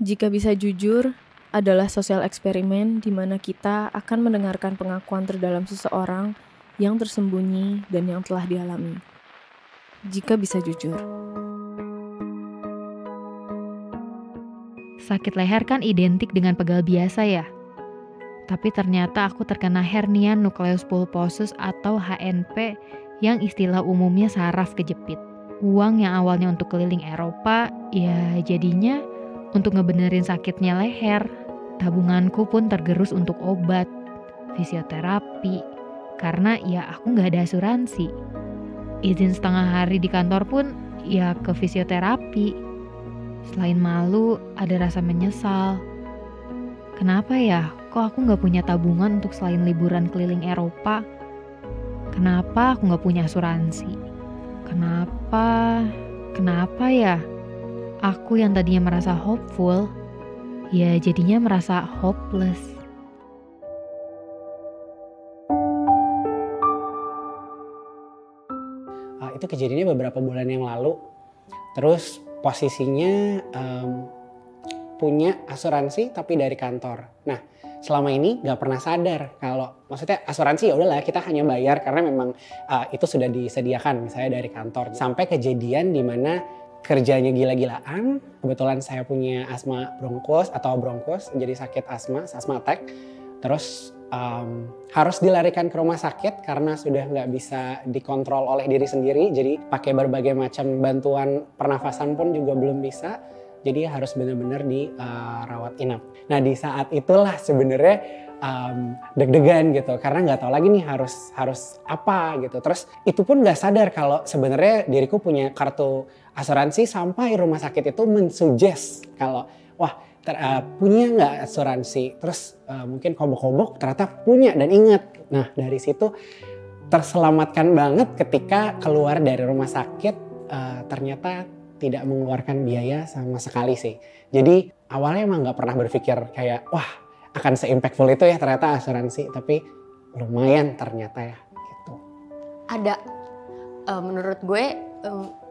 Jika bisa jujur, adalah sosial eksperimen di mana kita akan mendengarkan pengakuan terdalam seseorang yang tersembunyi dan yang telah dialami. Jika bisa jujur. Sakit leher kan identik dengan pegal biasa ya? Tapi ternyata aku terkena hernia nucleus pulposus atau HNP yang istilah umumnya saraf kejepit. Uang yang awalnya untuk keliling Eropa, ya jadinya untuk ngebenerin sakitnya leher. Tabunganku pun tergerus untuk obat, fisioterapi, karena ya aku gak ada asuransi. Izin setengah hari di kantor pun ya ke fisioterapi. Selain malu, ada rasa menyesal. Kenapa ya, kok aku gak punya tabungan untuk selain liburan keliling Eropa? Kenapa aku gak punya asuransi? Kenapa ya? Aku yang tadinya merasa hopeful, ya jadinya merasa hopeless. Itu kejadiannya beberapa bulan yang lalu. Terus posisinya punya asuransi tapi dari kantor. Nah, selama ini nggak pernah sadar kalau maksudnya asuransi ya udahlah kita hanya bayar karena memang itu sudah disediakan misalnya dari kantor. Sampai kejadian di mana kerjanya gila-gilaan. Kebetulan saya punya asma bronkus atau bronkus, jadi sakit asma attack. Terus harus dilarikan ke rumah sakit karena sudah nggak bisa dikontrol oleh diri sendiri. Jadi pakai berbagai macam bantuan pernafasan pun juga belum bisa. Jadi harus benar-benar dirawat inap. Nah di saat itulah sebenarnya deg-degan gitu karena nggak tahu lagi nih harus apa gitu. Terus itu pun nggak sadar kalau sebenarnya diriku punya kartu asuransi sampai rumah sakit itu mensuggest kalau wah punya nggak asuransi. Terus mungkin kobok-kobok ternyata punya dan ingat. Nah dari situ terselamatkan banget ketika keluar dari rumah sakit ternyata tidak mengeluarkan biaya sama sekali sih. Jadi awalnya emang nggak pernah berpikir kayak wah akan se-impactful itu ya ternyata asuransi. Tapi lumayan ternyata ya gitu. Ada menurut gue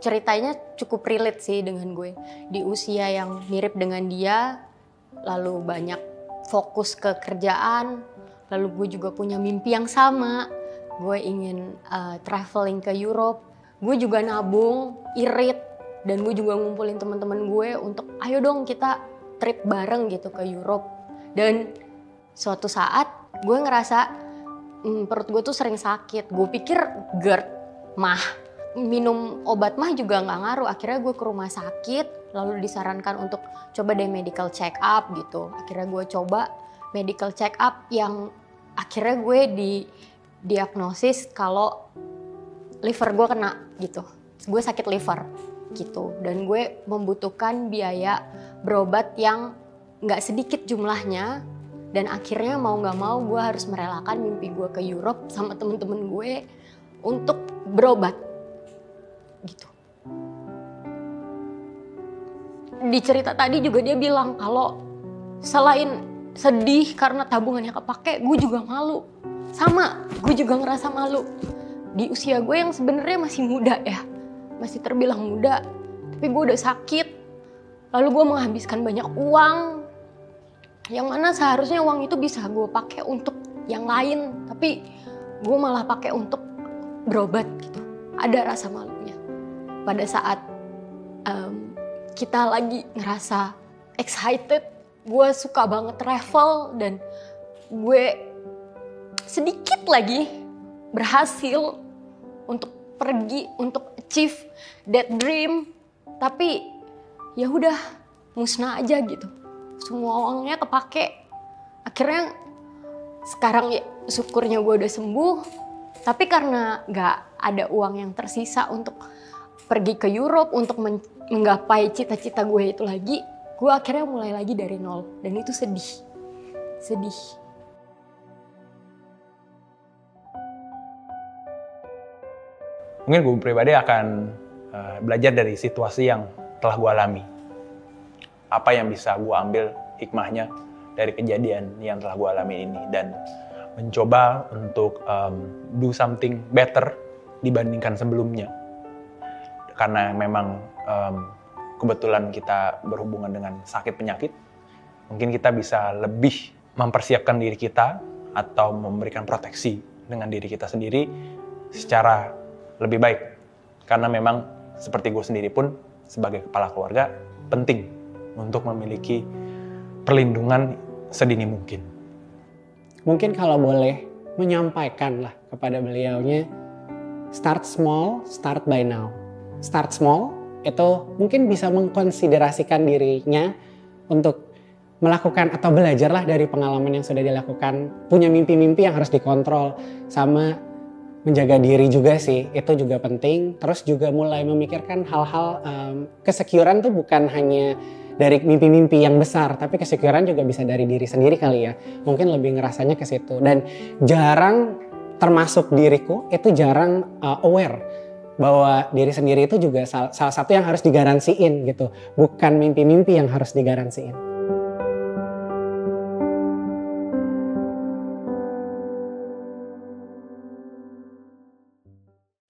ceritanya cukup relate sih dengan gue. Di usia yang mirip dengan dia, lalu banyak fokus ke kerjaan, lalu gue juga punya mimpi yang sama. Gue ingin traveling ke Europe, gue juga nabung, irit, dan gue juga ngumpulin teman-teman gue untuk ayo dong kita trip bareng gitu ke Europe. Dan suatu saat gue ngerasa perut gue tuh sering sakit. Gue pikir GERD, mah. Minum obat mah juga gak ngaruh. Akhirnya gue ke rumah sakit, lalu disarankan untuk coba deh medical check up gitu. Akhirnya gue coba medical check up yang akhirnya gue didiagnosis kalau liver gue kena gitu. Gue sakit liver gitu. Dan gue membutuhkan biaya berobat yang gak sedikit jumlahnya. Dan akhirnya mau gak mau gue harus merelakan mimpi gue ke Europe sama temen-temen gue untuk berobat gitu. Di cerita tadi juga dia bilang kalau selain sedih karena tabungannya kepake, gue juga malu. Sama, gue juga ngerasa malu. Di usia gue yang sebenarnya masih muda ya, masih terbilang muda, tapi gue udah sakit. Lalu gue menghabiskan banyak uang, yang mana seharusnya uang itu bisa gue pakai untuk yang lain, tapi gue malah pakai untuk berobat gitu. Ada rasa malunya. Pada saat kita lagi ngerasa excited, gue suka banget travel dan gue sedikit lagi berhasil untuk pergi, untuk achieve that dream. Tapi ya udah musnah aja gitu. Semua uangnya kepake. Akhirnya sekarang ya syukurnya gue udah sembuh. Tapi karena gak ada uang yang tersisa untuk pergi ke Europe, untuk menggapai cita-cita gue itu lagi, gue akhirnya mulai lagi dari nol. Dan itu sedih. Sedih. Mungkin gue pribadi akan belajar dari situasi yang telah gue alami. Apa yang bisa gue ambil hikmahnya dari kejadian yang telah gue alami ini. Dan mencoba untuk do something better dibandingkan sebelumnya. Karena memang kebetulan kita berhubungan dengan sakit penyakit, mungkin kita bisa lebih mempersiapkan diri kita atau memberikan proteksi dengan diri kita sendiri secara lebih baik. Karena memang seperti gue sendiri pun sebagai kepala keluarga penting untuk memiliki perlindungan sedini mungkin. Mungkin kalau boleh menyampaikan lah kepada beliaunya, start small, start by now. Start small itu mungkin bisa mengkonsiderasikan dirinya untuk melakukan atau belajarlah dari pengalaman yang sudah dilakukan, punya mimpi-mimpi yang harus dikontrol, sama menjaga diri juga sih, itu juga penting. Terus juga mulai memikirkan hal-hal kesecurean tuh bukan hanya dari mimpi-mimpi yang besar, tapi kesecurean juga bisa dari diri sendiri kali ya. Mungkin lebih ngerasanya ke situ. Dan jarang, termasuk diriku, itu jarang aware bahwa diri sendiri itu juga salah satu yang harus digaransiin gitu. Bukan mimpi-mimpi yang harus digaransiin.